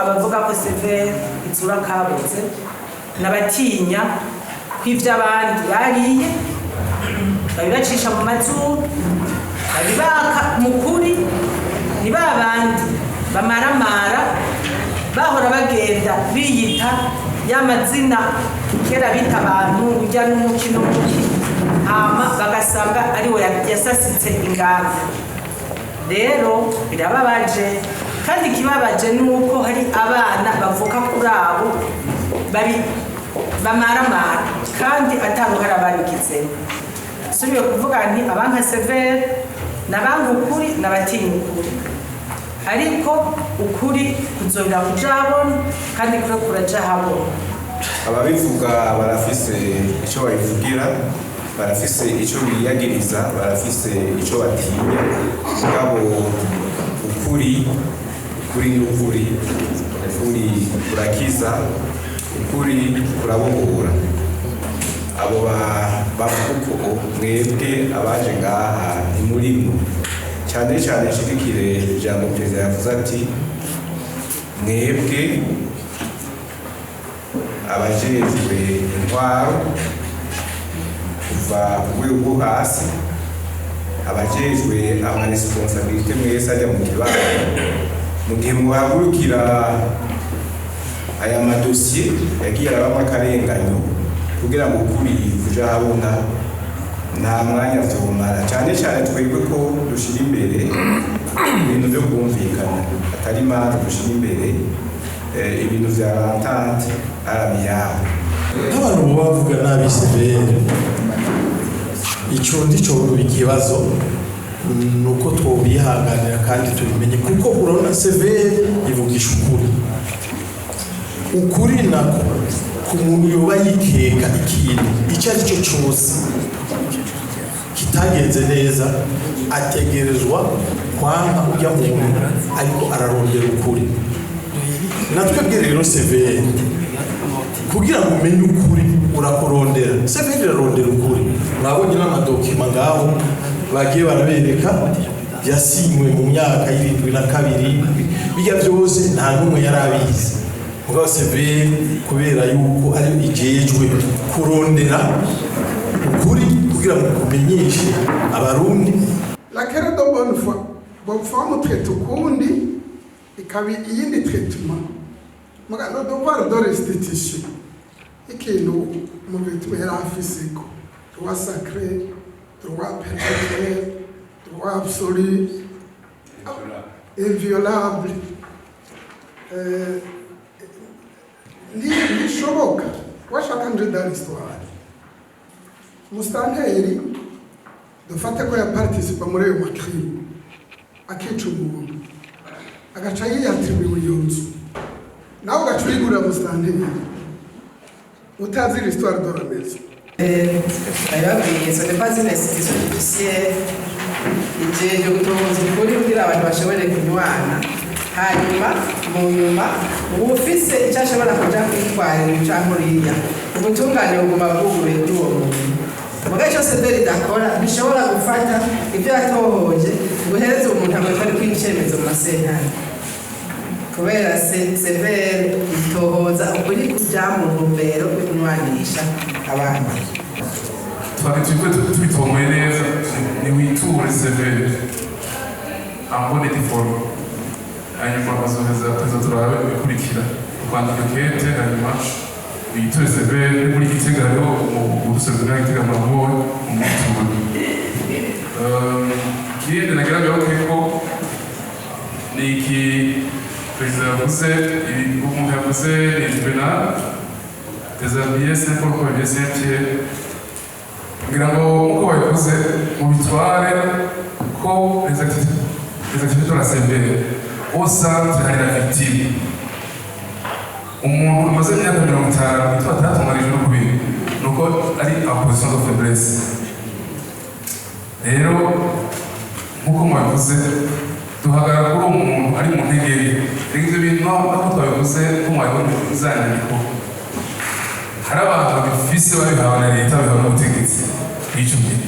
abavuga ko severe itsura kabutse nabatinya kw'ivy'abandi bariye babibacisha mu mazuru babibaka mukuri ni babandi bamaramara bahora bagenda biyita y'amazina kera bita abantu ujya n'umukino hama bagasanga ari we yasasitse ingamba. Rero birababaje kandi kibabaje nuko hari abana bavuka kuri abo bamaramara kandi ataruhara barigizemo. Subiye kuvuga nti abanka severe nabanka ukuri nabatinya ukuri, ariko ukuri kuzobira kujabona kandi kure kuraja habona. Ababivuga barafise ico babivugira, barafise ico biyagiriza, barafise ico batinya, ngabo ukuri n'ukuri kurakiza, ukuri kurabohora. Abo bavuga ko mwebwe abaje ngaha imurimo cyane cyane shikikire ijambo perezida yavuze ati mwebwe abajejwe intwaro kuva ku rwego rwo hasi, abajejwe amaresponsabilite mwese ajya mu kibanza, mu gihe muhagurukira aya madosiye yagiye arabamo akarenganyo kugira ngo ukuri kuja habona nta mwanya vyomara, cyane cyane twebwe ko dushira imbere ibintu byo kumvikana atari imanza, dushira imbere ibintu vya entente arabiyabo. Abantu bavuga nabi severe ico ndico ikibazo nuko twobihanganira kandi tubimenye, kuko urabona severe ivugisha ukuri nako ku muntu yoba yikeka ikintu icyo ari cyo cyose kitagenze neza ategerezwa kwanga ujya mu muntu ariko ararondera ukuri. Natwebwe rero severe kugira ngo umenye ukuri urakurondera, severe irarondera ukuri. Urabonye n'amadokima ngaho bagiye barabereka yasinywe mu myaka y'72 bijya byose nta n'umwe yari abizi. Mugabo severe kubera yuko ari ijejwe kurondera ukuri kugira ngo kumenyeshe abarundi. La kera do bonne foi bon forme traite ukundi ikabi iyindi traitement muga no devoir de restitution ikintu mu bitu yari afisiko droit sacré, droit perpétuel, droit absolu, inviolable. Nishoboka washaka nje dans l'histoire Mustanteri dufate ko ya participa muri ayo makrimi akica umuntu agaca yiyatriwe iyo nzu nawe ugacurigura Mustanteri utazi l'histoire de la maison. Ce n'est pas une institution judiciaire ije gutoza ukuri kugira abantu bashobore kunywana, hanyuma mu nyuma ubufise icyo ashobora kuja kwitwarira icamuriya ubutungane buguma bwuguruye kuri uwo muntu. Muga icyo severe idakora bishobora gufata ibyo yatohoje guhereza umuntu amatari kw'icemezo mu masentare, kubera severe itohoza ukuri kuja mu ntumbero yo kunywanisha abantu. Twitomoye neza ni witure severe ambone diforme, hanyuma bazoheza turabe bikurikira kwandika kete, hanyuma witure severe muri Gitega hariho urusengero Gitega muramuwe umutura. Ikindi nagaragaye ko ni iki perezida yavuze, umuntu yavuze ni Juvenal déshabillé Saint Paul ko Saint-Pierre, kugira ngo uko babivuze mu bitware ko les activités de la CVR au centre de la victime. Umuntu umaze imyaka 50 witwa atatunganije n'ukubiri nuko ari en position de faiblesse. Rero nkuko mwabivuze duhagarara kuri umuntu ari mu ntege, ibyo bintu nako twabivuze ko mwabizanyiko hari abantu bifise babihawe na leta babihawe n'ubutegetsi bw'icyo gihe.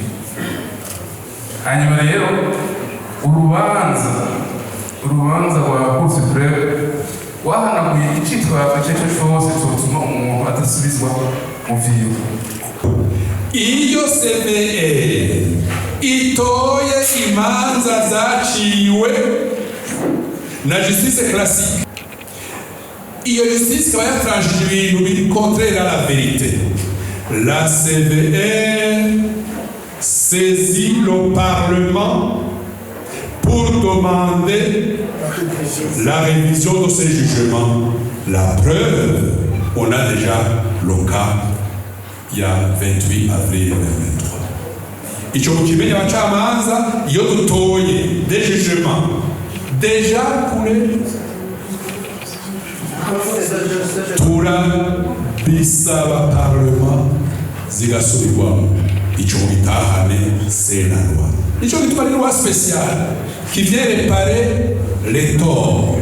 Hanyuma rero urubanza rwa Cour suprême wahanaguye icitwazo icyo cyose cyotuma umuntu adasubizwa mu vyiwe. Iyo CVR itoye imanza zaciwe na justice classique, iyo justice ikaba yatranshije ibintu biri contraire à la vérité, la CVR saisit le Parlement pour demander la révision de ces jugements. La preuve, on a déjà le cas il y a 28 avril 2023. Ico mukimenya abacamanza iyo dutoye des jugements déjà coulés, turabisaba Parlement zigasubirwamo. Ico bitahane c'est la loi. Ico bitwa loi spéciale qui vient réparer les torts